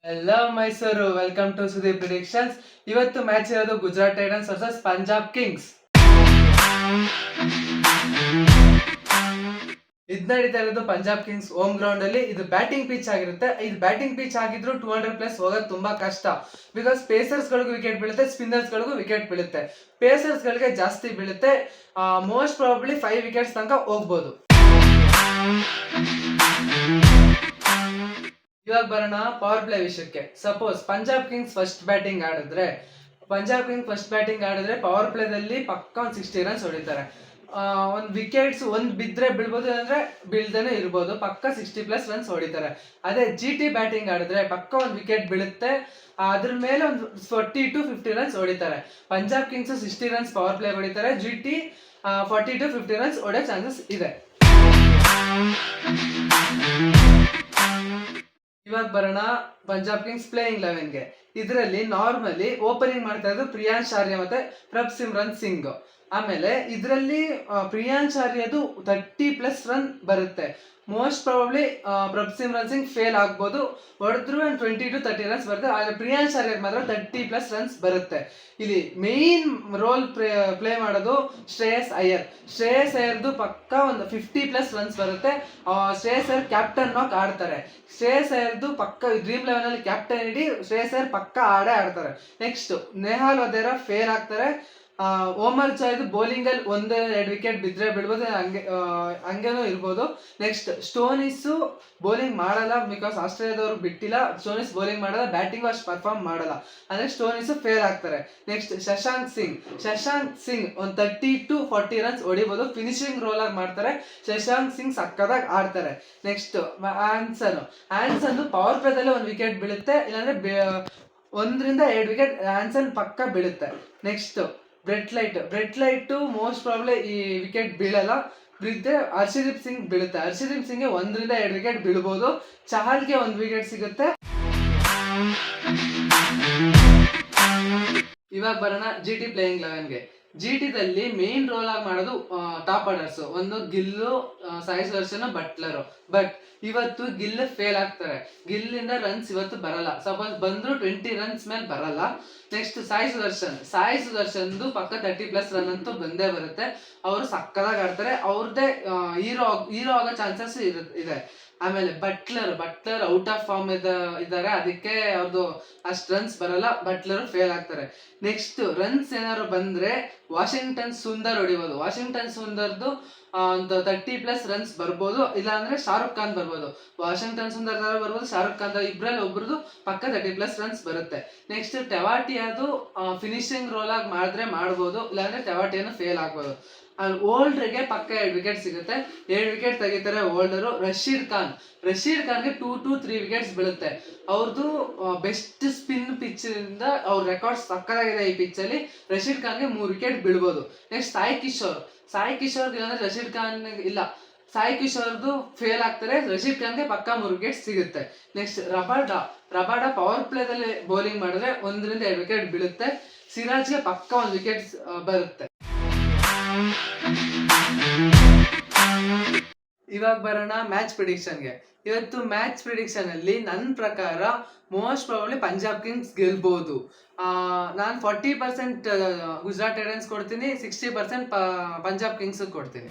Hello Mysuru, welcome to Sudeep predictions. ಇವತ್ತು match ಇರೋದು Gujarat titans versus Punjab kings. ಇದು ನಡೀತಾ ಇರೋದು ಪಂಜಾಬ್ ಕಿಂಗ್ಸ್ ಹೋಮ್ ಗ್ರೌಂಡ್ ಅಲ್ಲಿ. ಇದು ಬ್ಯಾಟಿಂಗ್ ಪಿಚ್ ಆಗಿರುತ್ತೆ. ಇದು ಬ್ಯಾಟಿಂಗ್ ಪಿಚ್ ಆಗಿದ್ರು 200+ ಹೋಗೋದು ತುಂಬಾ ಕಷ್ಟ. ಬಿಕಾಸ್ ಪೇಸರ್ಸ್ ಗಳಿಗೂ ವಿಕೆಟ್ ಬೀಳುತ್ತೆ, ಸ್ಪಿನ್ನರ್ಸ್ ಗಳಿಗೂ ವಿಕೆಟ್ ಬೀಳುತ್ತೆ. ಪೇಸರ್ಸ್ ಗಳಿಗೆ ಜಾಸ್ತಿ ಬೀಳುತ್ತೆ. ಮೋಸ್ಟ್ ಪ್ರಾಬಬ್ಲಿ 5 ವಿಕೆಟ್ಸ್ ತನಕ ಹೋಗ್ಬೋದು. ಇವಾಗ ಬರೋಣ ಪವರ್ ಪ್ಲೇ ವಿಷಯಕ್ಕೆ. Suppose Punjab Kings first batting ಆಡಿದ್ರೆ ಪವರ್ ಪ್ಲೇದಲ್ಲಿ ಪಕ್ಕ ಒಂದು 60 ರನ್ಸ್ ಹೊಡಿತಾರೆ. ಒಂದು ವಿಕೆಟ್ಸ್ ಒಂದು ಬಿದ್ರೆ ಬೀಳ್ಬೋದು, ಅಂದ್ರೆ ಬೀಳ್ದೇನೆ ಇರ್ಬೋದು. ಪಕ್ಕ 60+ ರನ್ಸ್ ಹೊಡಿತಾರೆ. ಅದೇ GT ಬ್ಯಾಟಿಂಗ್ ಆಡಿದ್ರೆ ಪಕ್ಕ ಒಂದು ವಿಕೆಟ್ ಬೀಳುತ್ತೆ, ಅದ್ರ ಮೇಲೆ ಒಂದು 40 to 50 ರನ್ಸ್ ಹೊಡಿತಾರೆ. Punjab Kings 60 runs power play ಹೊಡಿತಾರೆ. GT 40 to 50 ರನ್ಸ್ ಹೊಡೆಯೋ ಚಾನ್ಸಸ್ ಇದೆ. ಇವಾಗ ಬರೋಣ ಪಂಜಾಬ್ ಕಿಂಗ್ಸ್ ಪ್ಲೇಯಿಂಗ್ 11ಗೆ. ಇದರಲ್ಲಿ ನಾರ್ಮಲಿ ಓಪನಿಂಗ್ ಮಾಡ್ತಾ ಇರೋದು ಪ್ರಿಯಾಂಶ್ ಆರ್ಯ ಮತ್ತೆ ಪ್ರಭ್ಸಿಮ್ರನ್ ಸಿಂಗ್. ಆಮೇಲೆ ಇದರಲ್ಲಿ ಪ್ರಿಯಾಂಶ್ ಆರ್ಯದು 30+ ರನ್ ಬರುತ್ತೆ. ಮೋಸ್ಟ್ ಪ್ರಾಬಬ್ಲಿ ಪ್ರಭ್ಸಿಮ್ರನ್ ಸಿಂಗ್ ಫೇಲ್ ಆಗ್ಬೋದು, ಹೊಡೆದ್ರು 20 to 30 ರನ್ಸ್ ಬರುತ್ತೆ. ಆದ್ರೆ ಪ್ರಿಯಾಂಶ್ ಆರ್ಯ ಮಾತ್ರ 30+ ರನ್ಸ್ ಬರುತ್ತೆ. ಇಲ್ಲಿ ಮೇನ್ ರೋಲ್ ಪ್ಲೇ ಮಾಡೋದು ಶ್ರೇಯಸ್ ಅಯ್ಯರ್ದು ಪಕ್ಕ ಒಂದು 50+ ರನ್ಸ್ ಬರುತ್ತೆ. ಶ್ರೇಯಸ್ ಅಯ್ಯರ್ ಕ್ಯಾಪ್ಟನ್ ನಾಕ್ ಆಡ್ತಾರೆ. ಶ್ರೇಯಸ್ ಅಯ್ಯರ್ದು ಪಕ್ಕ ಡ್ರೀಮ್ 11 ಅಲ್ಲಿ ಕ್ಯಾಪ್ಟನ್ ಇಡಿ ಶ್ರೇಯಸ್ ಅಯ್ಯರ್ ಪಕ್ಕ ಆಡ್ತಾರೆ. ನೆಕ್ಸ್ಟ್ ನೆಹಾಲ್ ವಧೇರಾ ಫೇಲ್ ಆಗ್ತಾರೆ. ಓಮರ್ ಚಾಯ್ದು ಬೌಲಿಂಗ್ ಅಲ್ಲಿ 1-2 ವಿಕೆಟ್ ಬಿದ್ರೆ ಬಿಡ್ಬೋದು, ಹಂಗೇನೂ ಇರ್ಬೋದು. ನೆಕ್ಸ್ಟ್ ಸ್ಟೋನಿಸ್ ಬೌಲಿಂಗ್ ಮಾಡಲ್ಲ, ಬಿಕಾಸ್ ಆಸ್ಟ್ರೇಲಿಯಾದವ್ರು ಬಿಟ್ಟಿಲ್ಲ. ಸ್ಟೋನಿಸ್ ಬೌಲಿಂಗ್ ಮಾಡಲ್ಲ, ಬ್ಯಾಟಿಂಗ್ ಅಷ್ಟು ಪರ್ಫಾರ್ಮ್ ಮಾಡಲ್ಲ, ಅಂದ್ರೆ ಸ್ಟೋನಿಸ್ ಫೇಲ್ ಆಗ್ತಾರೆ. ನೆಕ್ಸ್ಟ್ ಶಶಾಂಕ್ ಸಿಂಗ್ ಒಂದು 30 to 40 ರನ್ಸ್ ಹೊಡಿಬೋದು. ಫಿನಿಶಿಂಗ್ ರೋಲ್ ಆಗಿ ಮಾಡ್ತಾರೆ. ಶಶಾಂಕ್ ಸಿಂಗ್ ಸಕ್ಕದಾಗಿ ಆಡ್ತಾರೆ. ನೆಕ್ಸ್ಟ್ ಆನ್ಸನ್ ಪವರ್ ಪ್ಲೇದಲ್ಲಿ ಒಂದು ವಿಕೆಟ್ ಬೀಳುತ್ತೆ, ಇಲ್ಲಾಂದ್ರೆ 1-2 ವಿಕೆಟ್ ಆನ್ಸನ್ ಪಕ್ಕ ಬೀಳುತ್ತೆ. ನೆಕ್ಸ್ಟ್ ಬ್ರೆಟ್ ಲೈಟ್ ಮೋಸ್ಟ್ ಪ್ರಾಬ್ಲಿ ಈ ವಿಕೆಟ್ ಬೀಳಲ್ಲ, ಬಿದ್ದೆ ಹರ್ಷದೀಪ್ ಸಿಂಗ್ ಬೀಳುತ್ತೆ. ಹರ್ಷದೀಪ್ ಸಿಂಗ್ಗೆ 1-2 ವಿಕೆಟ್ ಬೀಳ್ಬೋದು. ಚಹಲ್ಗೆ 1 ವಿಕೆಟ್ ಸಿಗುತ್ತೆ. ಇವಾಗ ಬರೋಣ GT ಪ್ಲೇಯಿಂಗ್ 11ಗೆ. GTದಲ್ಲಿ ಮೇನ್ ರೋಲ್ ಆಗಿ ಮಾಡೋದು ಟಾಪ್ ಆರ್ಡರ್ಸ್. ಒಂದು ಗಿಲ್ಲು, ಸಾಯಿ ಸುದರ್ಶನ್, ಬಟ್ಲರ್. ಬಟ್ ಇವತ್ತು ಗಿಲ್ ಫೇಲ್ ಆಗ್ತಾರೆ. ಗಿಲ್ಲಿಂದ ರನ್ಸ್ ಇವತ್ತು ಬರಲ್ಲ. ಸಪೋಸ್ ಬಂದ್ರು 20 ರನ್ಸ್ ಮೇಲೆ ಬರಲ್ಲ. ನೆಕ್ಸ್ಟ್ ಸಾಯಿ ಸುದರ್ಶನ್ದು ಪಕ್ಕ 30+ ರನ್ ಅಂತೂ ಬಂದೇ ಬರುತ್ತೆ. ಅವರು ಸಕ್ಕದಾಗಿ ಆಡ್ತಾರೆ. ಅವ್ರದ್ದೇ ಹೀರೋ ಆಗೋ ಚಾನ್ಸಸ್ ಇದೆ. ಆಮೇಲೆ ಬಟ್ಲರ್ ಔಟ್ ಆಫ್ ಫಾರ್ಮ್ ಇದ್ದಾರೆ, ಅದಕ್ಕೆ ಅವ್ರದ್ದು ಅಷ್ಟು ರನ್ಸ್ ಬರಲ್ಲ. ಬಟ್ಲರ್ ಫೇಲ್ ಆಗ್ತಾರೆ. ನೆಕ್ಸ್ಟ್ ರನ್ಸ್ ಏನಾದ್ರು ಬಂದ್ರೆ ವಾಷಿಂಗ್ಟನ್ ಸುಂದರ್ ಹೊಡಿಬೋದು. ವಾಷಿಂಗ್ಟನ್ ಸುಂದರ್ದು ಒಂದು 30+ ರನ್ಸ್ ಬರ್ಬೋದು, ಇಲ್ಲಾಂದ್ರೆ ಶಾರುಖ್ ಖಾನ್ ಬರ್ಬೋದು. ವಾಷಿಂಗ್ಟನ್ ಸುಂದರ್ ಬರ್ಬೋದು, ಶಾರುಖ್ ಖಾನ್ ಇಬ್ರಲ್ಲಿ ಒಬ್ರದ್ದು ಪಕ್ಕ 30+ ರನ್ಸ್ ಬರುತ್ತೆ. ನೆಕ್ಸ್ಟ್ ಟೆವಾಟಿಯಾದು ಫಿನಿಶಿಂಗ್ ರೋಲ್ ಆಗಿ ಮಾಡಿದ್ರೆ ಮಾಡ್ಬೋದು, ಇಲ್ಲಾಂದ್ರೆ ಟೆವಾಟಿಯಾನು ಫೇಲ್ ಆಗ್ಬೋದು. ಓಲ್ಡ್ರಿಗೆ ಪಕ್ಕ 2 ವಿಕೆಟ್ ಸಿಗುತ್ತೆ. 2 ವಿಕೆಟ್ ತೆಗಿತಾರೆ ಓಲ್ಡರು. ರಶೀದ್ ಖಾನ್ಗೆ 2 to 3 ವಿಕೆಟ್ಸ್ ಬೀಳುತ್ತೆ. ಅವ್ರದ್ದು ಬೆಸ್ಟ್ ಸ್ಪಿನ್ ಪಿಚ್ ಇಂದ ಅವ್ರ ರೆಕಾರ್ಡ್ ಸಕ್ಕದಾಗಿದೆ ಈ ಪಿಚ್ ಅಲ್ಲಿ. ರಶೀದ್ ಖಾನ್ಗೆ 3 ವಿಕೆಟ್ ಬೀಳ್ಬೋದು. ನೆಕ್ಸ್ಟ್ ಸಾಯಿ ಕಿಶೋರ್ ಇಲ್ಲಾಂದ್ರೆ ರಶೀದ್ ಖಾನ್ ಇಲ್ಲ, ಸಾಯಿ ಕಿಶೋರ್ದು ಫೇಲ್ ಆಗ್ತಾರೆ. ರಶೀದ್ ಖಾನ್ಗೆ ಪಕ್ಕ 3 ವಿಕೆಟ್ ಸಿಗುತ್ತೆ. ನೆಕ್ಸ್ಟ್ ರಬಾಡಾ ಪವರ್ ಪ್ಲೇದಲ್ಲಿ ಬೌಲಿಂಗ್ ಮಾಡಿದ್ರೆ 1-2 ವಿಕೆಟ್ ಬೀಳುತ್ತೆ. ಸಿರಾಜ್ಗೆ ಪಕ್ಕ 1 ವಿಕೆಟ್ ಬರುತ್ತೆ. ಇವಾಗ ಬರೋಣ ಮ್ಯಾಚ್ ಪ್ರಿಡಿಕ್ಷನ್ಗೆ. ಇವತ್ತು ಮ್ಯಾಚ್ ಪ್ರಿಡಿಕ್ಷನ್ ಅಲ್ಲಿ ನನ್ನ ಪ್ರಕಾರ ಮೋಸ್ಟ್ ಪ್ರಾಬಬ್ಲಿ ಪಂಜಾಬ್ ಕಿಂಗ್ಸ್ ಗೆಲ್ಬಹುದು. ನಾನು 40% ಗುಜರಾತ್ ಟೈಟನ್ಸ್ ಕೊಡ್ತೀನಿ, 60% ಪಂಜಾಬ್ ಕಿಂಗ್ಸ್ ಕೊಡ್ತೀನಿ.